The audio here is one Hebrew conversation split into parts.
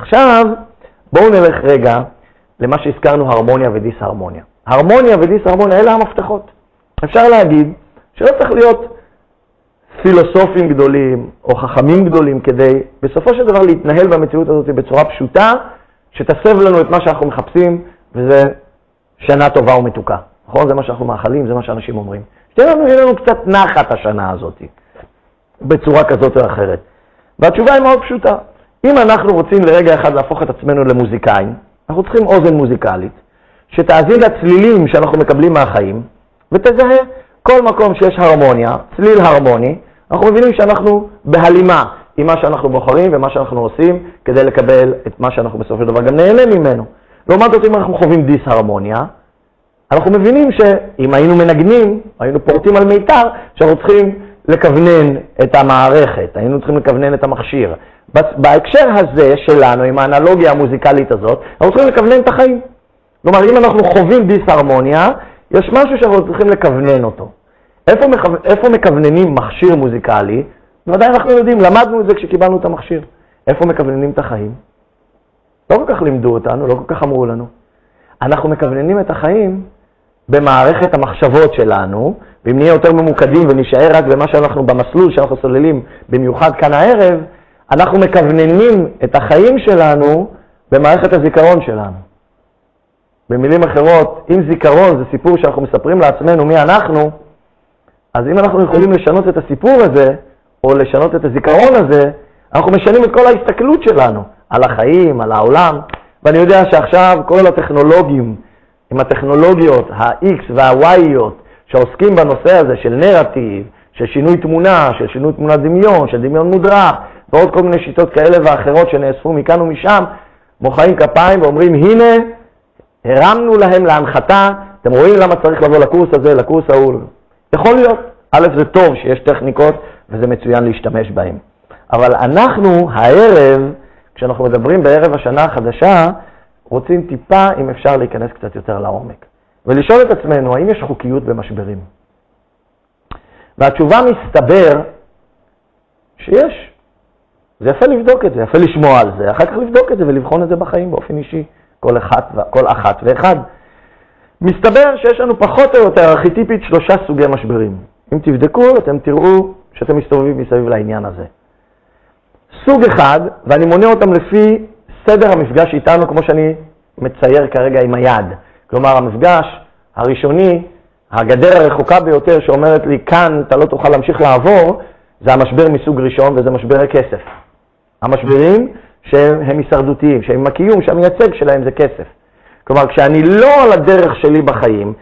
עכשיו, בואו נלך רגע למה שהזכרנו הרמוניה ודיסהרמוניה. הרמוניה ודיסהרמוניה, אלה המפתחות. אפשר להגיד שלא צריך להיות פילוסופים גדולים או חכמים גדולים כדי בסופו של דבר להתנהל במציאות הזאת בצורה פשוטה, שתסב לנו את מה שאנחנו מחפשים, וזה שנה טובה ומתוקה. נכון? זה מה שאנחנו מאחלים, זה מה שאנשים אומרים. שתהיה לנו קצת נחת השנה הזאת, בצורה כזאת או אחרת. והתשובה היא מאוד פשוטה. אם אנחנו רוצים לרגע אחד להפוך את עצמנו למוזיקאים, אנחנו צריכים אוזן מוזיקלית, שתאזין לצלילים שאנחנו מקבלים מהחיים, ותזהה כל מקום שיש הרמוניה, צליל הרמוני, אנחנו מבינים שאנחנו בהלימה עם מה שאנחנו בוחרים ומה שאנחנו עושים, כדי לקבל את מה שאנחנו בסופו של דבר גם נהנה ממנו. לעומת זאת, אם אנחנו חווים דיסהרמוניה, אנחנו מבינים שאם היינו מנגנים, היינו פורטים על מיתר, שאנחנו צריכים לכוונן את המערכת, היינו צריכים לכוונן את המכשיר. בהקשר הזה שלנו, עם האנלוגיה המוזיקלית הזאת, אנחנו צריכים לכוונן את החיים. כלומר, אם אנחנו חווים דיסהרמוניה, יש משהו שאנחנו צריכים לכוונן אותו. איפה מכווננים מכשיר מוזיקלי? בוודאי אנחנו יודעים, למדנו את זה כשקיבלנו את המכשיר. איפה מכווננים את החיים? לא כל כך לימדו אותנו, לא כל כך אמרו לנו. אנחנו מכווננים את החיים במערכת המחשבות שלנו, ואם נהיה יותר ממוקדים ונשאר רק במה שאנחנו במסלול שאנחנו סוללים, במיוחד כאן הערב, אנחנו מכווננים את החיים שלנו במערכת הזיכרון שלנו. במילים אחרות, אם זיכרון זה סיפור שאנחנו מספרים לעצמנו מי אנחנו, אז אם אנחנו יכולים לשנות את הסיפור הזה, או לשנות את הזיכרון הזה, אנחנו משנים את כל ההסתכלות שלנו על החיים, על העולם. ואני יודע שעכשיו כל הטכנולוגים, עם הטכנולוגיות, ה-X וה-Y'יות, שעוסקים בנושא הזה של נרטיב, של שינוי תמונה, של שינוי תמונת דמיון, של דמיון מודרך, ועוד כל מיני שיטות כאלה ואחרות שנאספו מכאן ומשם, מוחאים כפיים ואומרים, הנה, הרמנו להם להנחתה, אתם רואים למה צריך לבוא לקורס הזה, לקורס ההוא. יכול להיות, א' זה טוב שיש טכניקות, וזה מצוין להשתמש בהם. אבל אנחנו, הערב, כשאנחנו מדברים בערב השנה החדשה, רוצים טיפה, אם אפשר, להיכנס קצת יותר לעומק. ולשאול את עצמנו, האם יש חוקיות במשברים? והתשובה מסתבר שיש. זה יפה לבדוק את זה, יפה לשמוע על זה, אחר כך לבדוק את זה ולבחון את זה בחיים באופן אישי, כל אחת ואחד. מסתבר שיש לנו פחות או יותר ארכיטיפית 3 סוגי משברים. אם תבדקו, אתם תראו שאתם מסתובבים מסביב לעניין הזה. סוג אחד, ואני מונה אותם לפי סדר המפגש איתנו, כמו שאני מצייר כרגע עם היד. כלומר, המפגש הראשוני, הגדר הרחוקה ביותר שאומרת לי, כאן אתה לא תוכל להמשיך לעבור, זה המשבר מסוג ראשון, וזה משבר הכסף. המשברים שהם הישרדותיים, שהם הקיום, שהמייצג שלהם זה כסף. כלומר, כשאני לא על הדרך שלי בחיים,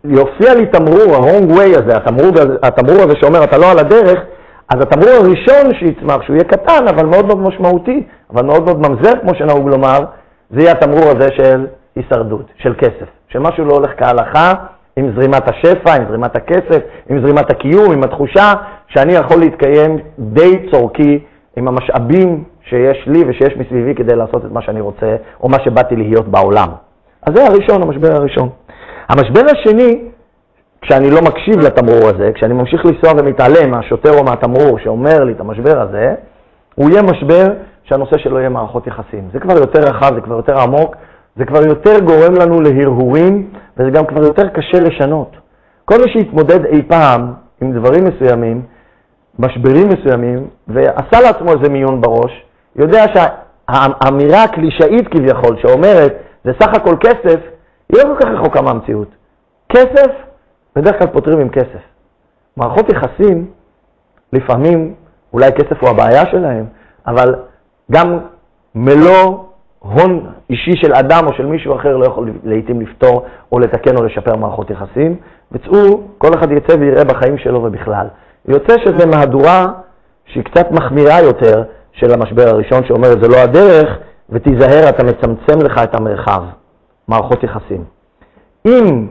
יופיע לי תמרור, ה-wrong way הזה, התמרור הזה שאומר, אתה לא על הדרך, אז התמרור הראשון שיצמח, שהוא יהיה קטן, אבל מאוד מאוד משמעותי, אבל מאוד מאוד ממזר, כמו שנהוג לומר, זה יהיה התמרור הזה של הישרדות, של כסף, שמשהו לא הולך כהלכה, עם זרימת השפע, עם זרימת הכסף, עם זרימת הקיום, עם התחושה שאני יכול להתקיים די צורכי עם המשאבים שיש לי ושיש מסביבי כדי לעשות את מה שאני רוצה, או מה שבאתי להיות בעולם. אז זה הראשון, המשבר הראשון. המשבר השני, כשאני לא מקשיב לתמרור הזה, כשאני ממשיך לנסוע ומתעלם מהשוטר או מהתמרור שאומר לי את המשבר הזה, הוא יהיה משבר שהנושא שלו יהיה מערכות יחסים. זה כבר יותר רחב, זה כבר יותר עמוק, זה כבר יותר גורם לנו להרהורים, וזה גם כבר יותר קשה לשנות. כל מי שהתמודד אי פעם עם דברים מסוימים, משברים מסוימים, ועשה לעצמו איזה מיון בראש, יודע שהאמירה הקלישאית כביכול שאומרת, זה סך הכל כסף, היא לא כל כך רחוקה מהמציאות. כסף, בדרך כלל פותרים עם כסף. מערכות יחסים, לפעמים, אולי כסף הוא הבעיה שלהם, אבל גם מלוא הון אישי של אדם או של מישהו אחר לא יכול לעתים לפתור או לתקן או לשפר מערכות יחסים. וצאו, כל אחד יצא ויראה בחיים שלו ובכלל. יוצא שזה מהדורה שהיא קצת מחמירה יותר של המשבר הראשון, שאומרת זה לא הדרך, ותיזהר, אתה מצמצם לך את המרחב, מערכות יחסים. אם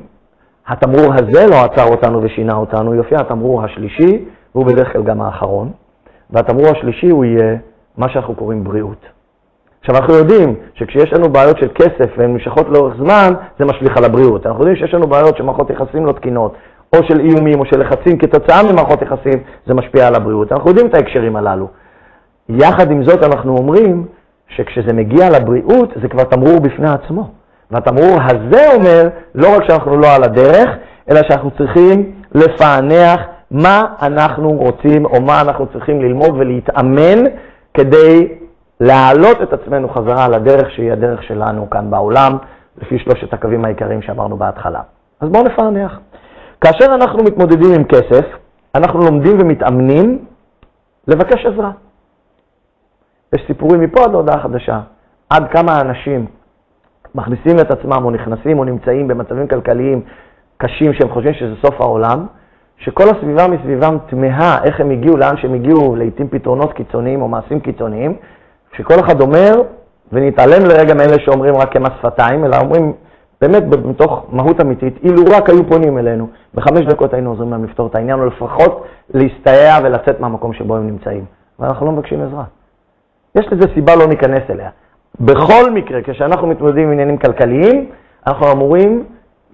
התמרור הזה לא עצר אותנו ושינה אותנו, יופיע התמרור השלישי, והוא בדרך כלל גם האחרון, והתמרור השלישי הוא יהיה מה שאנחנו קוראים בריאות. עכשיו אנחנו יודעים שכשיש לנו בעיות של כסף והן נמשכות לאורך זמן, זה משליך על הבריאות. אנחנו יודעים שיש לנו בעיות של מערכות יחסים לא תקינות, או של איומים או של לחצים כתוצאה ממערכות יחסים, זה משפיע על הבריאות. אנחנו יודעים את ההקשרים הללו. יחד עם זאת אנחנו אומרים שכשזה מגיע לבריאות זה כבר תמרור בפני עצמו. והתמרור הזה אומר לא רק שאנחנו לא על הדרך, אלא שאנחנו צריכים לפענח מה אנחנו רוצים או מה אנחנו צריכים ללמוד ולהתאמן כדי להעלות את עצמנו חזרה על הדרך שהיא הדרך שלנו כאן בעולם, לפי 3 הקווים העיקריים שאמרנו בהתחלה. אז בואו נפענח. כאשר אנחנו מתמודדים עם כסף, אנחנו לומדים ומתאמנים לבקש עזרה. יש סיפורים מפה עד להודעה חדשה, עד כמה אנשים מכניסים את עצמם או נכנסים או נמצאים במצבים כלכליים קשים שהם חושבים שזה סוף העולם, שכל הסביבה מסביבם תמהה איך הם הגיעו לאן שהם הגיעו, לעתים פתרונות קיצוניים או מעשים קיצוניים, שכל אחד אומר ונתעלם לרגע מאלה שאומרים רק כמס שפתיים, אלא אומרים באמת בתוך מהות אמיתית, אילו רק היו פונים אלינו, ב5 דקות היינו עוזרים להם לפתור את העניין, או לפחות להסתייע ולצאת מהמקום שבו הם נמצאים. ואנחנו לא מבקשים עזרה. יש לזה סיבה לא ניכנס אליה. בכל מקרה, כשאנחנו מתמודדים עם עניינים כלכליים, אנחנו אמורים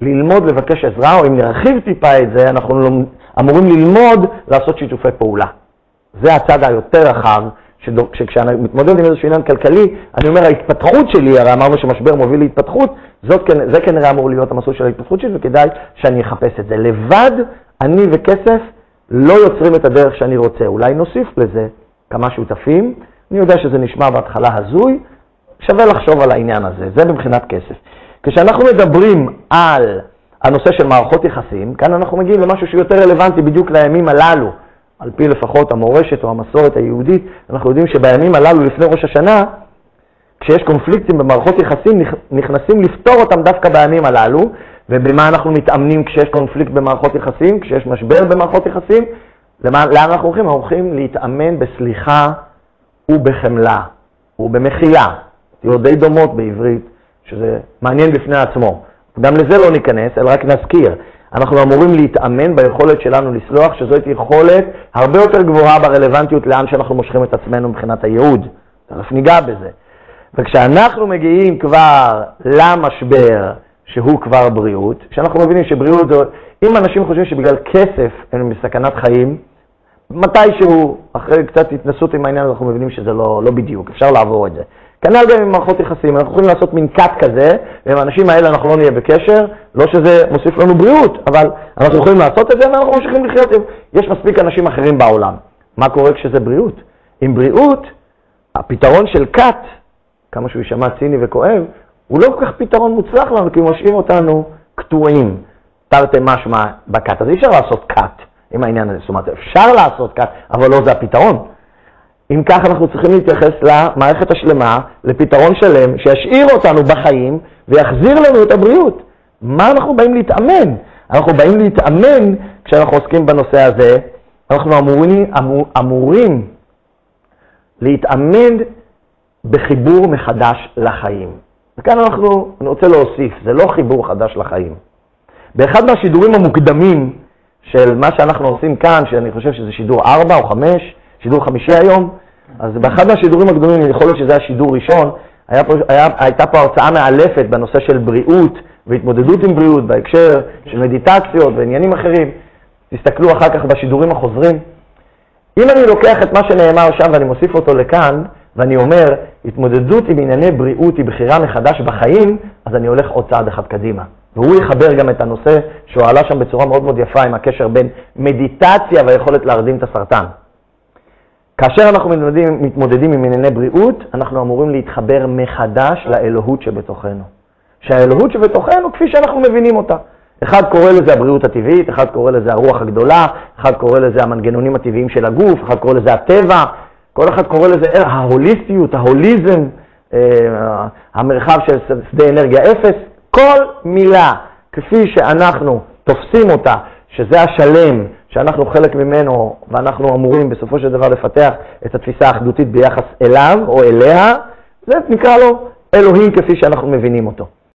ללמוד לבקש עזרה, או אם נרחיב טיפה את זה, אנחנו אמורים ללמוד לעשות שיתופי פעולה. זה הצד היותר רחב, שכשאני מתמודד עם איזשהו עניין כלכלי, אני אומר, ההתפתחות שלי, הרי אמרנו שמשבר מוביל להתפתחות, זה כנראה אמור להיות המסלול של ההתפתחות שלי, וכדאי שאני אחפש את זה. לבד, אני וכסף לא יוצרים את הדרך שאני רוצה. אולי נוסיף לזה כמה שותפים. אני יודע שזה נשמע בהתחלה הזוי, שווה לחשוב על העניין הזה. זה מבחינת כסף. כשאנחנו מדברים על הנושא של מערכות יחסים, כאן אנחנו מגיעים למשהו שיותר רלוונטי בדיוק לימים הללו. על פי לפחות המורשת או המסורת היהודית, אנחנו יודעים שבימים הללו לפני ראש השנה, כשיש קונפליקטים במערכות יחסים, נכנסים לפתור אותם דווקא בימים הללו, ובמה אנחנו מתאמנים כשיש קונפליקט במערכות יחסים, כשיש משבר במערכות יחסים, לאן אנחנו הולכים? אנחנו הולכים להתאמן בסליחה ובחמלה ובמחילה. תהיות די דומות בעברית, שזה מעניין בפני עצמו. גם לזה לא ניכנס, אלא רק נזכיר. אנחנו אמורים להתאמן ביכולת שלנו לסלוח, שזאת יכולת הרבה יותר גבוהה ברלוונטיות לאן שאנחנו מושכים את עצמנו מבחינת הייעוד. תכף ניגע בזה. וכשאנחנו מגיעים כבר למשבר שהוא כבר בריאות, שאנחנו מבינים שבריאות, אם אנשים חושבים שבגלל כסף הם בסכנת חיים, מתישהו, אחרי קצת התנסות עם העניין, אנחנו מבינים שזה לא בדיוק, אפשר לעבור את זה. כנ"ל גם עם מערכות יחסים, אנחנו יכולים לעשות מין קאט כזה, ועם האנשים האלה אנחנו לא נהיה בקשר, לא שזה מוסיף לנו בריאות, אבל אנחנו יכולים לעשות את זה ואנחנו ממשיכים לחיות. יש מספיק אנשים אחרים בעולם. מה קורה כשזה בריאות? עם בריאות, הפתרון של קאט, כמה שהוא יישמע ציני וכואב, הוא לא כל כך פתרון מוצלח לנו, כי הוא משאיר אותנו קטועים, תרתי משמע בקאט. אז אי אפשר לעשות קאט עם העניין הזה, זאת אומרת, אפשר לעשות קאט, אבל לא זה הפתרון. אם כך אנחנו צריכים להתייחס למערכת השלמה, לפתרון שלם, שישאיר אותנו בחיים ויחזיר לנו את הבריאות. מה אנחנו באים להתאמן? אנחנו באים להתאמן כשאנחנו עוסקים בנושא הזה, אנחנו אמורים להתאמן בחיבור מחדש לחיים. וכאן אני רוצה להוסיף, זה לא חיבור חדש לחיים. באחד מהשידורים המוקדמים של מה שאנחנו עושים כאן, שאני חושב שזה שידור 4 או 5, שידור 5 היום, אז באחד מהשידורים הקדומים, אני יכול להיות שזה היה שידור ראשון, הייתה פה הרצאה מאלפת בנושא של בריאות והתמודדות עם בריאות, בהקשר של מדיטציות ועניינים אחרים. תסתכלו אחר כך בשידורים החוזרים. אם אני לוקח את מה שנאמר שם ואני מוסיף אותו לכאן, ואני אומר, התמודדות עם ענייני בריאות היא בחירה מחדש בחיים, אז אני הולך עוד צעד אחד קדימה. והוא יחבר גם את הנושא שהוא עלה שם בצורה מאוד מאוד יפה עם הקשר בין מדיטציה והיכולת להרדים את הסרטן. כאשר אנחנו מתמודדים עם ענייני בריאות, אנחנו אמורים להתחבר מחדש לאלוהות שבתוכנו. שהאלוהות שבתוכנו כפי שאנחנו מבינים אותה. אחד קורא לזה הבריאות הטבעית, אחד קורא לזה הרוח הגדולה, אחד קורא לזה המנגנונים הטבעיים של הגוף, אחד קורא לזה הטבע, כל אחד קורא לזה ההוליסטיות, ההוליזם, המרחב של שדה אנרגיה אפס. כל מילה כפי שאנחנו תופסים אותה, שזה השלם, שאנחנו חלק ממנו ואנחנו אמורים בסופו של דבר לפתח את התפיסה האחדותית ביחס אליו או אליה, זה נקרא לו אלוהים כפי שאנחנו מבינים אותו.